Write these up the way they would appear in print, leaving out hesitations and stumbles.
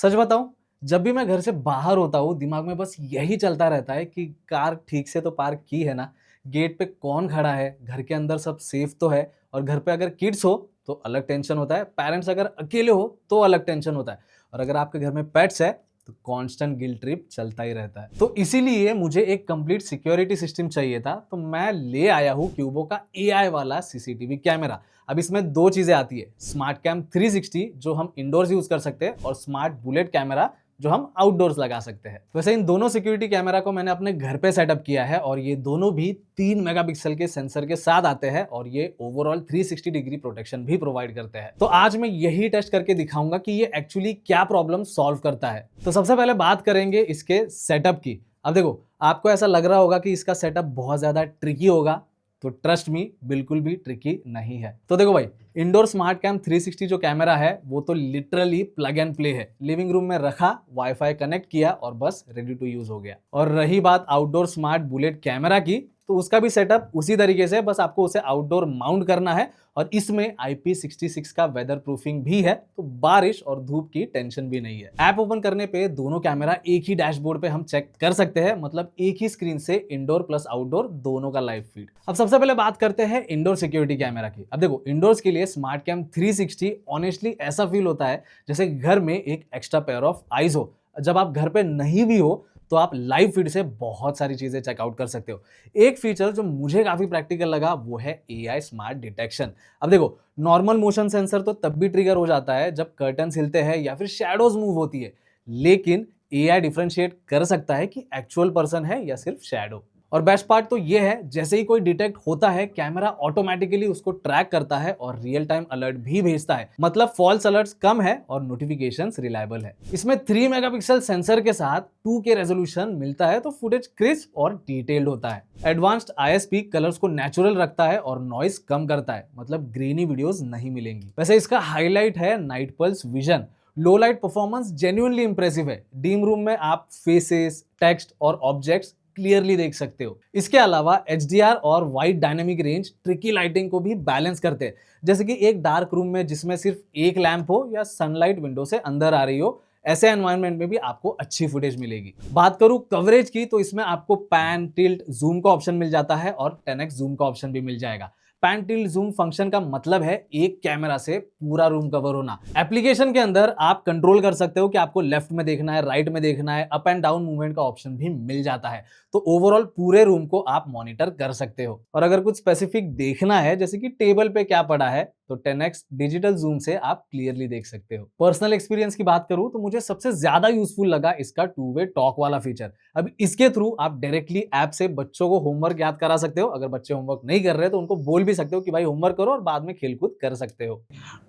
सच बताऊं, जब भी मैं घर से बाहर होता हूँ दिमाग में बस यही चलता रहता है कि कार ठीक से तो पार्क की है ना, गेट पे कौन खड़ा है, घर के अंदर सब सेफ तो है। और घर पे अगर किड्स हो तो अलग टेंशन होता है, पेरेंट्स अगर अकेले हो तो अलग टेंशन होता है, और अगर आपके घर में पेट्स है तो कांस्टेंट गिल्ट ट्रिप चलता ही रहता है। तो इसीलिए मुझे एक कंप्लीट सिक्योरिटी सिस्टम चाहिए था, तो मैं ले आया हूँ क्यूबो का एआई वाला सीसीटीवी कैमरा। अब इसमें दो चीजें आती है, स्मार्ट कैम 360 जो हम इंडोर्स यूज कर सकते हैं, और स्मार्ट बुलेट कैमरा जो हम आउटडोर्स लगा सकते हैं। वैसे इन दोनों सिक्योरिटी कैमरा को मैंने अपने घर पे सेटअप किया है, और ये दोनों भी 3 मेगापिक्सल के सेंसर के साथ आते हैं, और ये ओवरऑल 360 डिग्री प्रोटेक्शन भी प्रोवाइड करते हैं। तो आज मैं यही टेस्ट करके दिखाऊंगा कि ये एक्चुअली क्या प्रॉब्लम सॉल्व करता है। तो सबसे पहले बात करेंगे इसके सेटअप की। अब देखो, आपको ऐसा लग रहा होगा कि इसका सेटअप बहुत ज्यादा ट्रिकी होगा, तो ट्रस्ट मी, बिल्कुल भी ट्रिकी नहीं है। तो देखो भाई, इंडोर स्मार्ट कैम 360 जो कैमरा है वो तो लिटरली प्लग एंड प्ले है। लिविंग रूम में रखा, वाईफाई कनेक्ट किया और बस रेडी टू यूज हो गया। और रही बात आउटडोर स्मार्ट बुलेट कैमरा की, तो उसका भी सेटअप उसी तरीके से, बस आपको उसे आउटडोर माउंट करना है, और इसमें IP66 का वेदर प्रूफिंग भी है, तो बारिश और धूप की टेंशन भी नहीं है। ऐप ओपन करने पे दोनों कैमरा एक ही डैशबोर्ड पे हम चेक कर सकते हैं, मतलब एक ही स्क्रीन से इंडोर प्लस आउटडोर दोनों का लाइव फीड। अब सबसे पहले बात करते हैं इंडोर सिक्योरिटी कैमरा की। अब देखो, इंडोर्स के लिए स्मार्ट कैम 360 ऑनेस्टली ऐसा फील होता है जैसे घर में एक एक्स्ट्रा पेयर ऑफ आईज हो। जब आप घर पे नहीं भी हो तो आप लाइव फीड से बहुत सारी चीजें चेकआउट कर सकते हो। एक फीचर जो मुझे काफी प्रैक्टिकल लगा वो है एआई स्मार्ट डिटेक्शन। अब देखो, नॉर्मल मोशन सेंसर तो तब भी ट्रिगर हो जाता है जब कर्टन हिलते हैं या फिर शैडोज मूव होती है, लेकिन एआई डिफरेंशिएट कर सकता है कि एक्चुअल पर्सन है या सिर्फ शैडो। और बेस्ट पार्ट तो ये है, जैसे ही कोई डिटेक्ट होता है कैमरा ऑटोमेटिकली उसको ट्रैक करता है और रियल टाइम अलर्ट भी भेजता है। मतलब फॉल्स अलर्ट्स कम है और नोटिफिकेशंस रिलायबल है। इसमें 3 मेगापिक्सल सेंसर के साथ 2K रेजोल्यूशन मिलता है, तो फुटेज क्रिस्प और डिटेल्ड होता है। एडवांस्ड ISP कलर्स को नेचुरल रखता है और नॉइस कम करता है, मतलब ग्रेनी वीडियोस नहीं मिलेंगी। वैसे इसका हाईलाइट है नाइट पल्स विजन। लो लाइट परफॉर्मेंस जेन्युइनली इंप्रेसिव है। डीम रूम में आप फेसेस, टेक्स्ट और ऑब्जेक्ट्स क्लियरली देख सकते हो। इसके अलावा HDR और wide dynamic range tricky lighting को भी बैलेंस करते हैं। जैसे कि एक डार्क रूम में जिसमें सिर्फ एक लैंप हो या सनलाइट विंडो से अंदर आ रही हो, ऐसे एनवायरनमेंट में भी आपको अच्छी फुटेज मिलेगी। बात करूं कवरेज की, तो इसमें आपको पैन, टिल्ट, जूम का ऑप्शन मिल जाता है, और 10x जूम का ऑप्शन भी मिल जाएगा। पैन टिल्ट जूम फंक्शन का मतलब है एक कैमरा से पूरा रूम कवर होना। एप्लीकेशन के अंदर आप कंट्रोल कर सकते हो कि आपको लेफ्ट में देखना है, राइट में देखना है, अप एंड डाउन मूवमेंट का ऑप्शन भी मिल जाता है। तो ओवरऑल पूरे रूम को आप मॉनिटर कर सकते हो। और अगर कुछ स्पेसिफिक देखना है, जैसे कि टेबल पे क्या पड़ा है, तो 10x डिजिटल जूम से आप क्लियरली देख सकते हो। पर्सनल एक्सपीरियंस की बात करूं तो मुझे सबसे ज्यादा यूजफुल लगा इसका 2 वे टॉक वाला फीचर। अब इसके थ्रू आप डायरेक्टली ऐप से बच्चों को होमवर्क याद करा सकते हो। अगर बच्चे होमवर्क नहीं कर रहे तो उनको बोल भी सकते हो कि भाई होमवर्क करो, और बाद में खेलकूद कर सकते हो।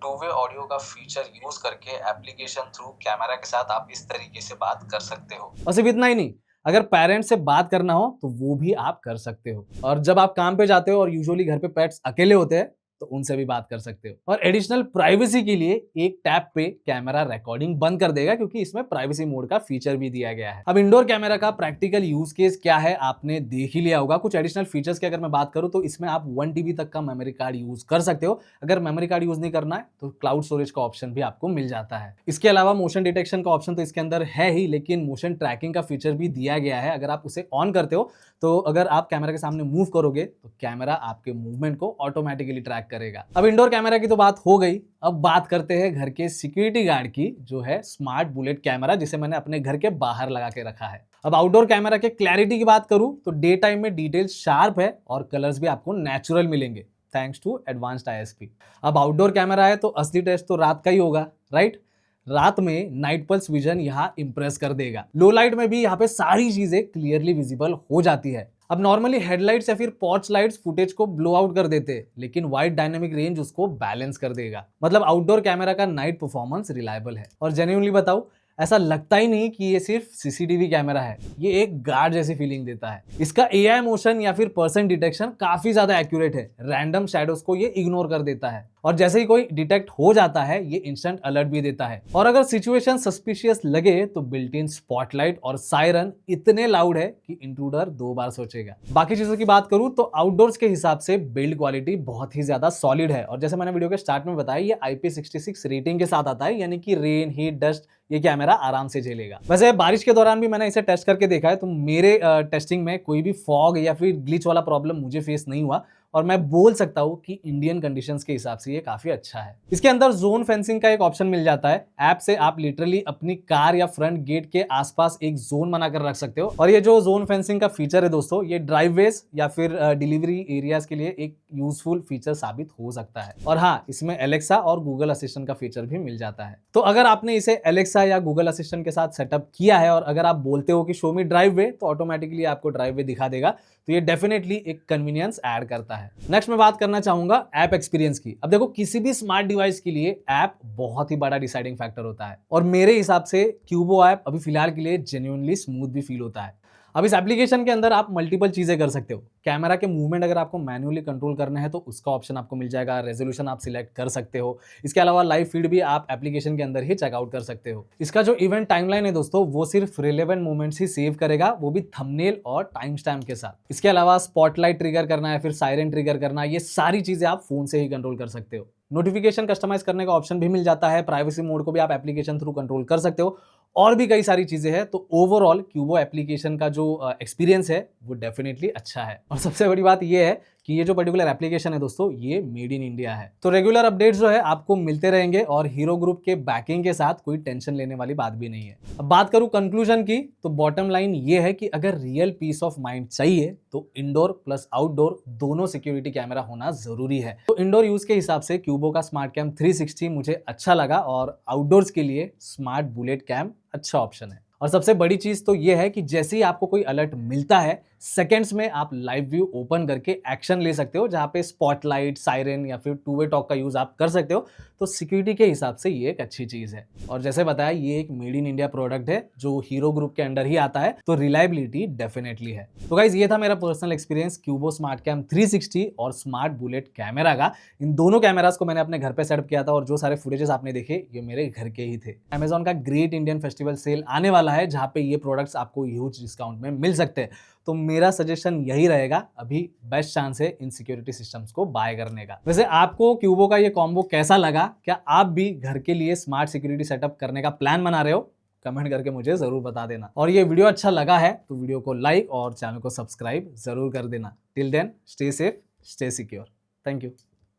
2 वे ऑडियो का फीचर यूज करके एप्लीकेशन थ्रू कैमरा के साथ आप इस तरीके से बात कर सकते हो। और सिर्फ इतना ही नहीं, अगर पेरेंट्स से बात करना हो तो वो भी आप कर सकते हो। और जब आप काम पे जाते हो और यूजुअली घर पे पेट्स अकेले होते हैं, तो उनसे भी बात कर सकते हो। और एडिशनल प्राइवेसी के लिए एक टैप पे कैमरा रिकॉर्डिंग बंद कर देगा, क्योंकि इसमें प्राइवेसी मोड का फीचर भी दिया गया है। अब इंडोर कैमरा का प्रैक्टिकल यूज केस क्या है आपने देख ही लिया होगा। कुछ एडिशनल फीचर्स की अगर मैं बात करूं तो इसमें आप 1 TB तक का मेमोरी कार्ड यूज कर सकते हो। अगर मेमोरी कार्ड यूज नहीं करना है तो क्लाउड स्टोरेज का ऑप्शन भी आपको मिल जाता है। इसके अलावा मोशन डिटेक्शन का ऑप्शन तो इसके अंदर है ही, लेकिन मोशन ट्रैकिंग का फीचर भी दिया गया है। अगर आप उसे ऑन करते हो तो अगर आप कैमरा के सामने मूव करोगे तो कैमरा आपके मूवमेंट को ऑटोमेटिकली ट्रैक करेगा। अब इंडोर कैमरा की तो बात हो गई, अब बात करते हैं घर के सिक्योरिटी गार्ड की, जो है स्मार्ट बुलेट कैमरा, जिसे मैंने अपने घर के बाहर लगा के रखा है। अब आउटडोर कैमरा के क्लैरिटी की बात करूं तो डे टाइम में डिटेल्स शार्प है और कलर्स भी आपको नेचुरल मिलेंगे, थैंक्स टू एडवांस्ड ISP। अब आउटडोर कैमरा है तो असली टेस्ट तो रात का ही होगा, राइट? रात में नाइट पल्स विजन यहाँ इंप्रेस कर देगा। लो लाइट में भी यहाँ पे सारी चीजें क्लियरली विजिबल हो जाती है। अब नॉर्मली हेडलाइट्स या फिर पॉर्च लाइट्स फुटेज को ब्लो आउट कर देते हैं, लेकिन वाइड डायनेमिक रेंज उसको बैलेंस कर देगा। मतलब आउटडोर कैमरा का नाइट परफॉर्मेंस रिलायबल है। और जेन्युइनली बताऊं, ऐसा लगता ही नहीं कि ये सिर्फ CCTV कैमरा है, ये एक गार्ड जैसी फीलिंग देता है। इसका AI मोशन या फिर पर्सन डिटेक्शन काफी ज्यादा एक्यूरेट है। रैंडम शैडोज को ये इग्नोर कर देता है, और जैसे ही कोई डिटेक्ट हो जाता है ये इंस्टेंट अलर्ट भी देता है। और अगर सिचुएशन सस्पिशियस लगे तो बिल्ट इन स्पॉटलाइट और सायरन इतने लाउड है कि इंट्रूडर 2 बार सोचेगा। बाकी चीजों की बात करूं तो आउटडोर्स के हिसाब से बिल्ड क्वालिटी बहुत ही ज्यादा सॉलिड है, और जैसे मैंने वीडियो के स्टार्ट में बताया, ये IP66 रेटिंग के साथ आता है, यानी कि रेन, हीट, डस्ट ये कैमरा आराम से झेलेगा। वैसे बारिश के दौरान भी मैंने इसे टेस्ट करके देखा है, तो मेरे टेस्टिंग में कोई भी फॉग या फिर ग्लिच वाला प्रॉब्लम मुझे फेस नहीं हुआ और मैं बोल सकता हूं कि इंडियन कंडीशंस के हिसाब से ये काफी अच्छा है। इसके अंदर जोन फेंसिंग का एक ऑप्शन मिल जाता है। ऐप से आप लिटरली अपनी कार या फ्रंट गेट के आसपास एक जोन बनाकर रख सकते हो और ये जो जोन फेंसिंग का फीचर है दोस्तों, ये ड्राइववेज या फिर डिलीवरी एरियाज के लिए एक यूजफुल फीचर साबित हो सकता है। और हाँ, इसमें एलेक्सा और गूगल असिस्टेंट का फीचर भी मिल जाता है। तो अगर आपने इसे एलेक्सा या गूगल असिस्टेंट के साथ सेटअप किया है और अगर आप बोलते हो कि शो मी ड्राइव वे, तो ऑटोमेटिकली आपको ड्राइव वे दिखा देगा। तो ये डेफिनेटली एक कन्वीनियंस ऐड करता है। नेक्स्ट मैं बात करना चाहूंगा ऐप एक्सपीरियंस की। अब देखो, किसी भी स्मार्ट डिवाइस के लिए ऐप बहुत ही बड़ा डिसाइडिंग फैक्टर होता है और मेरे हिसाब से क्यूबो ऐप अभी फिलहाल के लिए जेन्युइनली स्मूथ भी फील होता है। अब इस एप्लीकेशन के अंदर आप मल्टीपल चीजें कर सकते हो। कैमरा के मूवमेंट अगर आपको मैन्युअली कंट्रोल करना है तो उसका ऑप्शन आपको मिल जाएगा। रेजोल्यूशन आप सिलेक्ट कर सकते हो। इसके अलावा लाइव फीड भी आप एप्लीकेशन के अंदर ही चेकआउट कर सकते हो। इसका जो इवेंट टाइमलाइन है दोस्तों, वो सिर्फ रिलेवेंट मोमेंट्स ही सेव करेगा, वो भी थंबनेल और टाइम स्टैम्प के साथ। इसके अलावा स्पॉटलाइट ट्रिगर करना है, फिर सायरन ट्रिगर करना, ये सारी चीजें आप फोन से ही कंट्रोल कर सकते हो। नोटिफिकेशन कस्टमाइज करने का ऑप्शन भी मिल जाता है। प्राइवेसी मोड को भी आप एप्लीकेशन थ्रू कंट्रोल कर सकते हो और भी कई सारी चीजें हैं। तो ओवरऑल क्यूबो एप्लीकेशन का जो एक्सपीरियंस है वो डेफिनेटली अच्छा है। और सबसे बड़ी बात ये है कि ये जो पर्टिकुलर एप्लीकेशन है दोस्तों, ये मेड इन इंडिया है। तो रेगुलर अपडेट्स जो है आपको मिलते रहेंगे और हीरो ग्रुप के बैकिंग के साथ कोई टेंशन लेने वाली बात भी नहीं है। अब बात करूं कंक्लूजन की, तो बॉटम लाइन ये है कि अगर रियल पीस ऑफ माइंड चाहिए तो इंडोर प्लस आउटडोर दोनों सिक्योरिटी कैमरा होना जरूरी है। तो इंडोर यूज के हिसाब से क्यूबो का स्मार्ट कैम 360 मुझे अच्छा लगा और आउटडोर्स के लिए स्मार्ट बुलेट कैम अच्छा ऑप्शन है। और सबसे बड़ी चीज तो यह है कि जैसे ही आपको कोई अलर्ट मिलता है, सेकंड्स में आप लाइव व्यू ओपन करके एक्शन ले सकते हो, जहां पे स्पॉटलाइट, सायरन या फिर टू वे टॉक का यूज आप कर सकते हो। तो सिक्योरिटी के हिसाब से ये एक अच्छी चीज है। और जैसे बताया, ये एक मेड इन इंडिया प्रोडक्ट है जो हीरो ग्रुप के अंडर ही आता है, तो रिलायबिलिटी डेफिनेटली है। तो गाइज, ये था मेरा पर्सनल एक्सपीरियंस क्यूबो स्मार्ट कैम 360 और स्मार्ट बुलेट कैमरा का। इन दोनों कैमरास को मैंने अपने घर पे सेटअप किया था और जो सारे फुटेजेस आपने देखे, ये मेरे घर के ही थे। अमेजॉन का ग्रेट इंडियन फेस्टिवल सेल आने वाला है, जहां पे ये प्रोडक्ट्स आपको ह्यूज डिस्काउंट में मिल सकते हैं। तो मेरा सजेशन यही रहेगा, अभी बेस्ट चांस है इन सिक्योरिटी सिस्टम्स को बाय करने का। वैसे आपको क्यूबो का ये कॉम्बो कैसा लगा? क्या आप भी घर के लिए स्मार्ट सिक्योरिटी सेटअप करने का प्लान बना रहे हो? कमेंट करके मुझे जरूर बता देना। और ये वीडियो अच्छा लगा है तो वीडियो को लाइक और चैनल को सब्सक्राइब जरूर कर देना। Till then, stay safe, stay secure. Thank you.